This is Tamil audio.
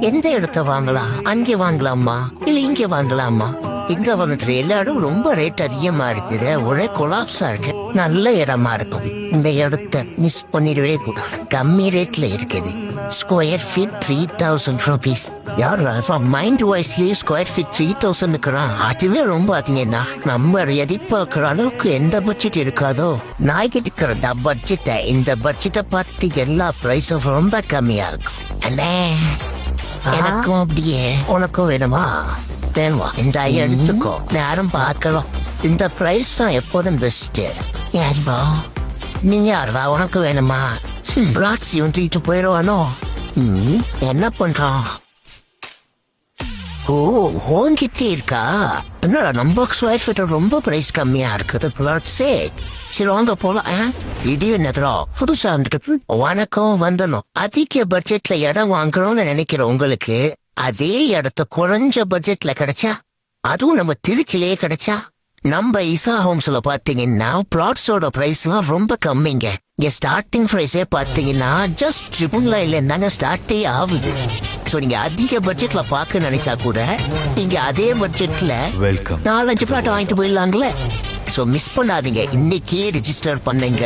எந்த இடத்த வாங்கலாம்? அங்கே வாங்கலாமா இல்ல இங்க வாங்கலாமா? இங்க வந்துட்டு எல்லா இடம் ரொம்ப ரேட் அதிகமா இருக்குது. ஒரே கொலாப்ஸா இருக்கு. நல்ல இடமா இருக்கும். இந்த இடத்த மிஸ் பண்ணிடவே கூடாது. கம்மி ரேட்ல இருக்குது. Square feet 3000 rupees. யார் மைண்ட் வாய்ஸ்லயே ஸ்கொயர் ஃபீட் 3000 இருக்கிறான். அதுவே ரொம்ப அதிகம்னா நம்ம எதிர்பார்க்கிற அளவுக்கு எந்த பட்ஜெட் இருக்காதோ. நான் இருக்கிற பட்ஜெட்டை இந்த பட்ஜெட்டை பார்த்து எல்லா பிரைஸும் ரொம்ப கம்மியா இருக்கும். அண்ணே எனக்கும் அப்படியே உனக்கும் வேணுமா? வேணுமா? இந்த எடுத்துக்கோ. நேரம் பார்க்கலாம். இந்த பிரைஸ் தான் எப்போதும் பெஸ்ட். நீங்க யாருடா? உனக்கு வேணுமா? பிளாட்ஸ் இவன் தூக்கிட்டு போயிடுவானோ? என்ன பண்றான்? ஓ உன்கிட்ட இருக்கா? என்னடா நம்ம ஸ்கொயர் ஃபீட் ரொம்ப பிரைஸ் கம்மியா இருக்குது. பிளாட்ஸே சரி வாங்க போலாம். இது என்னதுரா புதுசா வந்துட்டு உனக்கும் வந்தனும். அதிக பட்ஜெட்ல இடம் வாங்கணும்னு நினைக்கிற உங்களுக்கு அதே இடத்த குறைஞ்ச பட்ஜெட்ல கிடைச்சா, அதுவும் நம்ம திருச்சிலேயே கிடைச்சா, நம்ம இசா ஹோம்ஸ்ல பாத்தீங்கன்னா பிளாட்ஸோட பிரைஸ் எல்லாம் ரொம்ப கம்மிங்க. இங்க ஸ்டார்டிங் பிரைஸே பாத்தீங்கன்னா ஜஸ்ட் ட்ரிபிள் இருந்தாங்க ஸ்டார்டே ஆகுது. சோ நீங்க அதிக பட்ஜெட்ல பாக்க நினைச்சா கூட நீங்க அதே பட்ஜெட்ல 4-5 பிளாட் வாங்கிட்டு போயிடலாங்களே. சோ மிஸ் பண்ணாதீங்க. இன்னைக்கே ரிஜிஸ்டர் பண்ணுங்க.